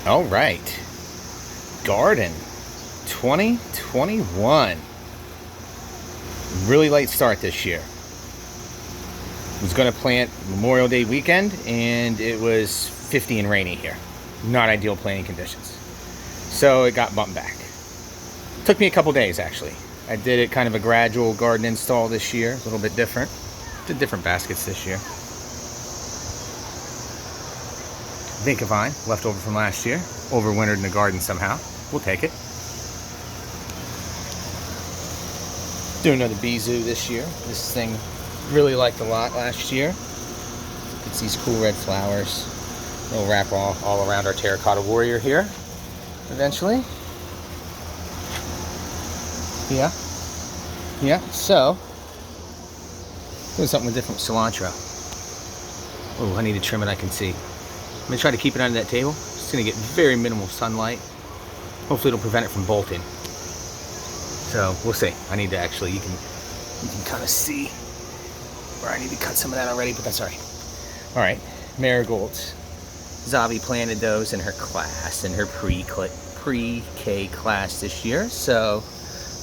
All right, garden 2021. Really late start this year. Was going to plant Memorial Day weekend, and it was 50 and rainy here. Not ideal planting conditions. So it got bumped back. Took me a couple days, actually. I did it kind of a gradual garden install this year, a little bit different. Did different baskets this year. Vinca vine, left over from last year. Overwintered in the garden somehow. We'll take it. Doing another Bizoo this year. This thing really liked a lot last year. It's these cool red flowers. It'll wrap all around our terracotta warrior here eventually. Yeah, so doing something with different cilantro. Oh, I need to trim it. I can see. I'm gonna try to keep it under that table. It's gonna get very minimal sunlight. Hopefully it'll prevent it from bolting. So we'll see. I need to actually, you can kind of see where I need to cut some of that already, but that's all right. All right, marigolds. Zavi planted those in her class, in her pre-K class this year. So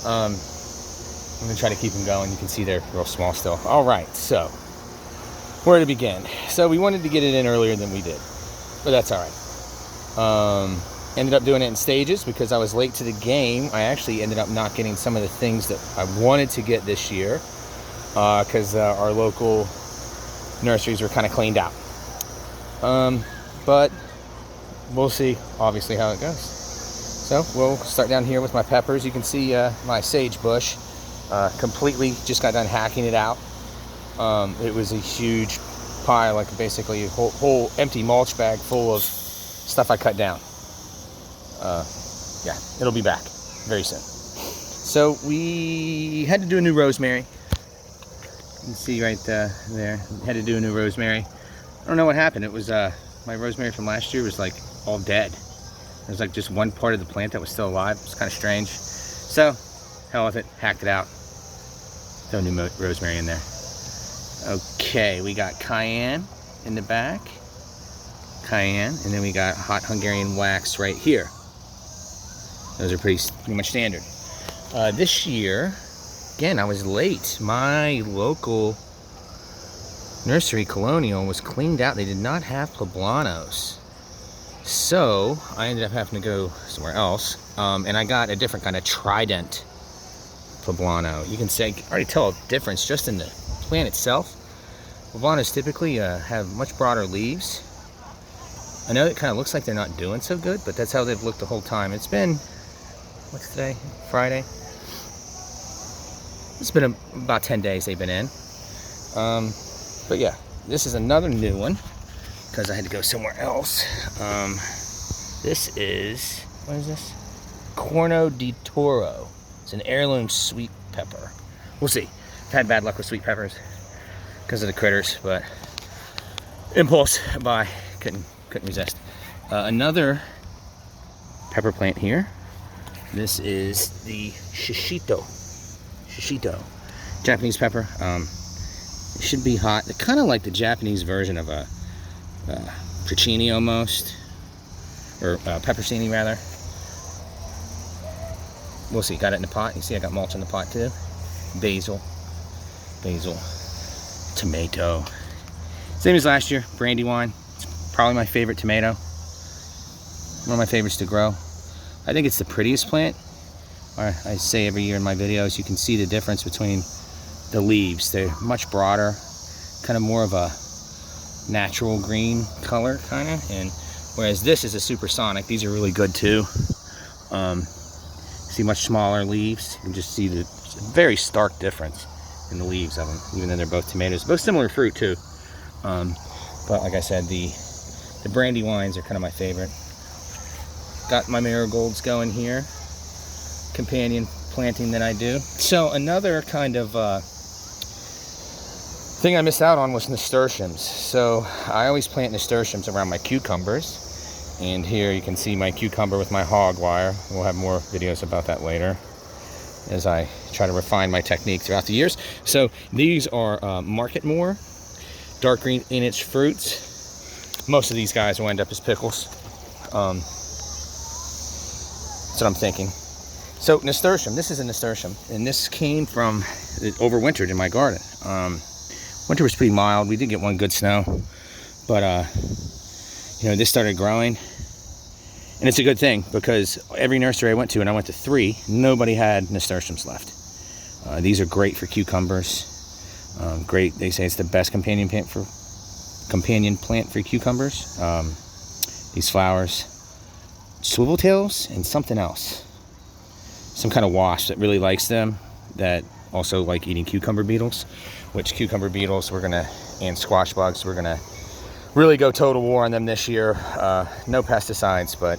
I'm gonna try to keep them going. You can see they're real small still. All right, so where to begin? So we wanted to get it in earlier than we did, but that's all right. Ended up doing it in stages because I was late to the game. I actually ended up not getting some of the things that I wanted to get this year because our local nurseries were kind of cleaned out. But we'll see, obviously, how it goes. So we'll start down here with my peppers. You can see my sage bush. Completely just got done hacking it out. It was a huge pile, like basically a whole empty mulch bag full of stuff I cut down. Yeah, it'll be back very soon. So we had to do a new rosemary. You can see right there. Had to do a new rosemary. I don't know what happened. It was my rosemary from last year was like all dead. There's like just one part of the plant that was still alive. It's kind of strange. So hell with it. Hacked it out. Throw new rosemary in there. Okay, we got cayenne in the back. Cayenne, and then we got hot Hungarian wax right here. Those are pretty much standard. This year, again, I was late. My local nursery, Colonial, was cleaned out. They did not have poblanos. So I ended up having to go somewhere else. And I got a different kind of trident poblano. You can already tell a difference just in the plant itself. Poblanos typically have much broader leaves. I know it kind of looks like they're not doing so good, but that's how they've looked the whole time. It's been, what's today? Friday? It's been about 10 days they've been in. But yeah, this is another new one because I had to go somewhere else. This is, what is this? Corno di Toro. It's an heirloom sweet pepper. We'll see. I've had bad luck with sweet peppers because of the critters, but impulse buy, couldn't resist. Another pepper plant here. This is the shishito. Japanese pepper. It should be hot. They're kind of like the Japanese version of a porcini almost, or pepperoncini rather. We'll see. Got it in the pot. You see I got mulch in the pot too. Basil, tomato. Same as last year. Brandywine. Probably my favorite tomato. One of my favorites to grow. I think it's the prettiest plant. I say every year in my videos, you can see the difference between the leaves. They're much broader, kind of more of a natural green color, kind of. And whereas this is a supersonic, these are really good too. See much smaller leaves. You can just see the very stark difference in the leaves of them, even though they're both tomatoes. Both similar fruit too. But like I said, the brandywines are kind of my favorite. Got my marigolds going here. Companion planting that I do. So another kind of thing I missed out on was nasturtiums. So I always plant nasturtiums around my cucumbers. And here you can see my cucumber with my hog wire. We'll have more videos about that later as I try to refine my technique throughout the years. So these are Market More, dark green in its fruits. Most of these guys will end up as pickles. That's what I'm thinking. So nasturtium, this is a nasturtium, and this came from, it overwintered in my garden. Winter was pretty mild. We did get one good snow, but this started growing, and it's a good thing because every nursery I went to, and I went to 3, nobody had nasturtiums left. These are great for cucumbers. Great, they say it's the best companion plant for cucumbers. These flowers, swivel tails, and something else. Some kind of wasp that really likes them, that also like eating cucumber beetles, which cucumber beetles and squash bugs, we're gonna really go total war on them this year. No pesticides, but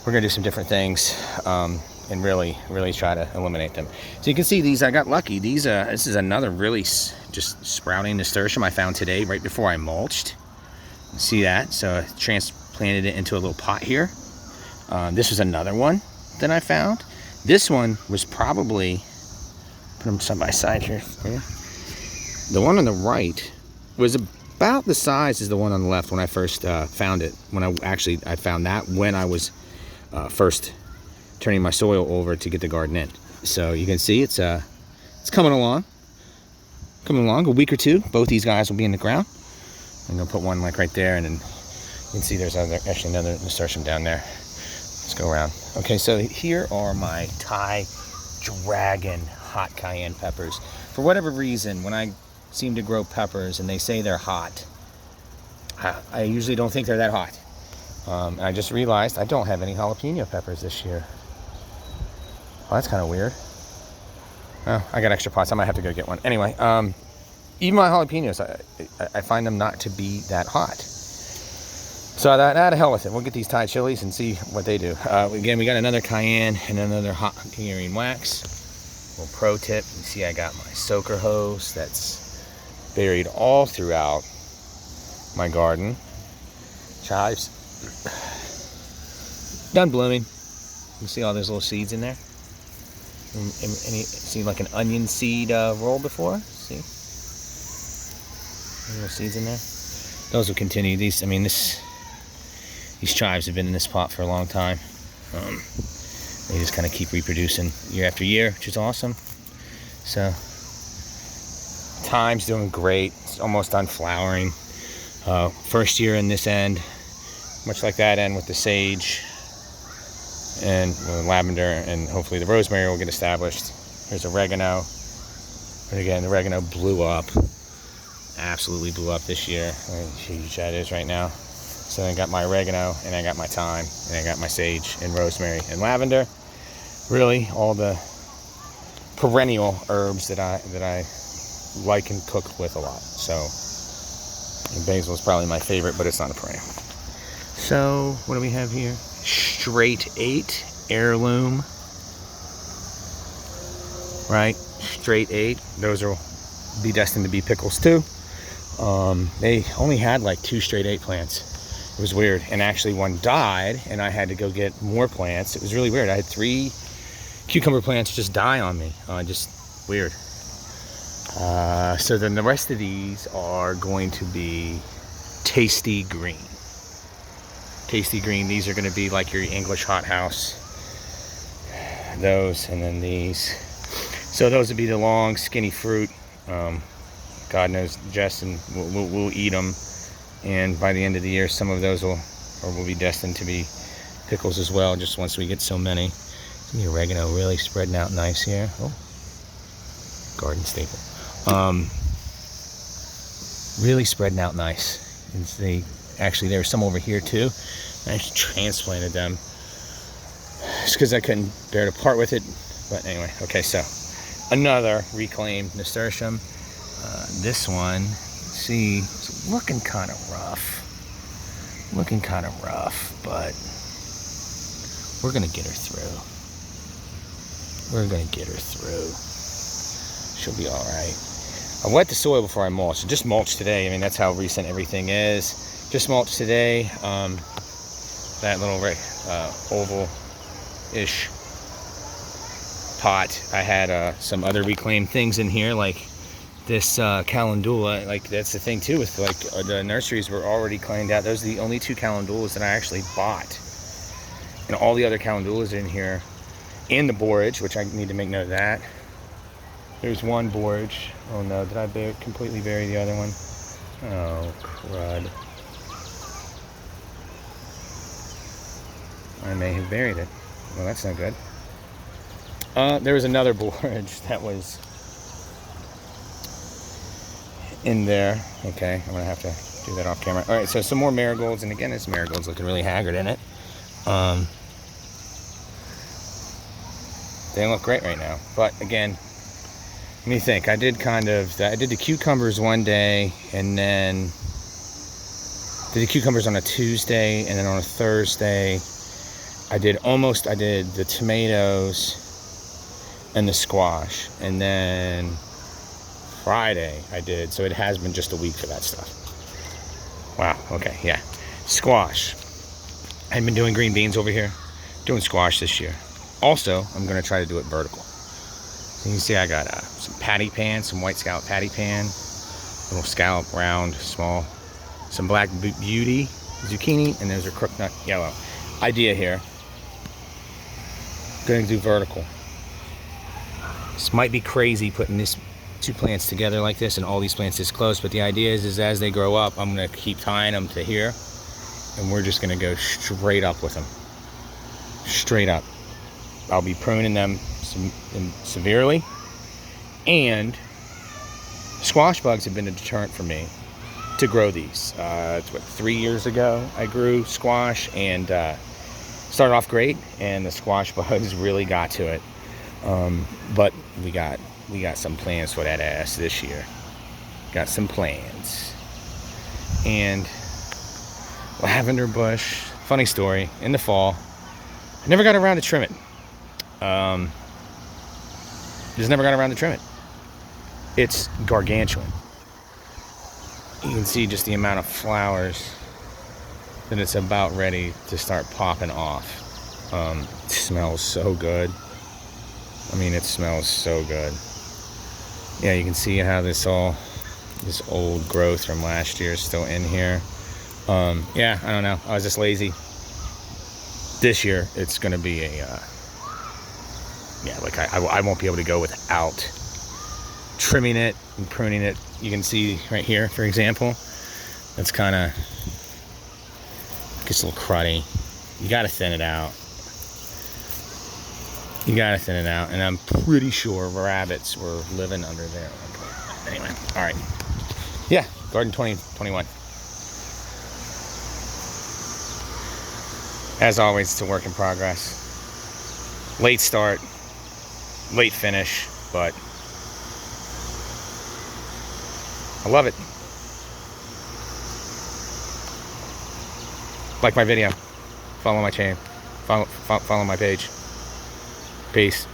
we're gonna do some different things and really try to eliminate them. So you can see these, I got lucky. These, this is another really just sprouting nasturtium I found today right before I mulched. See that? So I transplanted it into a little pot here. This was another one that I found. This one was probably, put them side by side here for you. The one on the right was about the size as the one on the left when I first found it. When I found that when I was first turning my soil over to get the garden in. So you can see it's coming along. A week or two, both these guys will be in the ground. I'm gonna put one like right there, and then you can see there's actually another nasturtium down there. Let's go around. Okay, so here are my Thai Dragon hot cayenne peppers. For whatever reason, when I seem to grow peppers and they say they're hot, I usually don't think they're that hot. I just realized I don't have any jalapeno peppers this year. Well, that's kind of weird. Oh, I got extra pots. I might have to go get one. Anyway, even my jalapenos, I find them not to be that hot. So that, to hell with it. We'll get these Thai chilies and see what they do. Again, we got another cayenne and another hot curing wax. Little pro tip, you see I got my soaker hose that's buried all throughout my garden. Chives. Done blooming. You see all those little seeds in there? Any see like an onion seed roll before? See? Little seeds in there. Those will continue. These chives have been in this pot for a long time. They just kind of keep reproducing year after year, which is awesome. So, thyme's doing great. It's almost done flowering. First year in this end, much like that end with the sage and lavender, and hopefully the rosemary will get established. Here's oregano. And again, the oregano blew up. Absolutely blew up this year. How huge that is right now. So I got my oregano, and I got my thyme, and I got my sage and rosemary and lavender. Really, all the perennial herbs that I like and cook with a lot. So, and basil is probably my favorite, but it's not a perennial. So, what do we have here? Straight 8 heirloom. Right? Straight 8. Those will be destined to be pickles too. They only had like 2 straight 8 plants. It was weird. And actually one died, and I had to go get more plants. It was really weird. I had 3 cucumber plants just die on me. Just weird. So then the rest of these are going to be tasty green. Tasty green. These are going to be like your English hothouse. Those, and then these. So those would be the long, skinny fruit. God knows Justin will eat them, and by the end of the year, some of those will be destined to be pickles as well. Just once we get so many. The oregano really spreading out nice here. Oh, garden staple. Really spreading out nice. And actually, there were some over here too. I actually transplanted them just because I couldn't bear to part with it. But anyway, okay, so another reclaimed nasturtium. This one, see, it's looking kind of rough. But we're gonna get her through. She'll be all right. I wet the soil before I mulch. So just mulched today. I mean, that's how recent everything is. Just mulched today. That little oval-ish pot. I had some other reclaimed things in here, like this calendula. Like, that's the thing too with like the nurseries were already cleaned out. Those are the only 2 calendulas that I actually bought. And all the other calendulas are in here. And the borage, which I need to make note of that. There's one borage. Oh no, did I completely bury the other one? Oh, crud. I may have buried it. Well, that's not good. There was another borage that was in there. Okay, I'm gonna have to do that off camera. All right, so some more marigolds, and again, this marigold's looking really haggard in it. They don't look great right now, but again, let me think. I did the cucumbers one day, and then did the cucumbers on a Tuesday, and then on a Thursday, I did the tomatoes and the squash, and then Friday I did, so it has been just a week for that stuff. Wow, okay, yeah. Squash. I've been doing green beans over here, doing squash this year. Also, I'm gonna try to do it vertical. So you can see I got some patty pan, some white scallop patty pan, little scallop round, small, some black beauty zucchini, and those are crooked nut yellow. Idea here, gonna do vertical. This might be crazy putting this two plants together like this and all these plants this close, but the idea is as they grow up, I'm gonna keep tying them to here, and we're just gonna go straight up with them. Straight up. I'll be pruning them severely, and squash bugs have been a deterrent for me to grow these. It's what, 3 years ago I grew squash, and started off great, and the squash bugs really got to it. But we got some plans for that ass this year. Got some plans. And lavender bush, funny story, in the fall, I never got around to trim it. Just never got around to trim it. It's gargantuan. You can see just the amount of flowers that it's about ready to start popping off. It smells so good. I mean, it smells so good. Yeah, you can see how this old growth from last year is still in here. Yeah, I don't know. I was just lazy. This year, it's gonna be I won't be able to go without trimming it and pruning it. You can see right here, for example, it's kind of gets a little cruddy. You got to thin it out. And I'm pretty sure rabbits were living under there. Anyway, all right. Yeah, Garden 2021. As always, it's a work in progress. Late start, late finish, but I love it. Like my video, follow my channel, follow my page. Peace.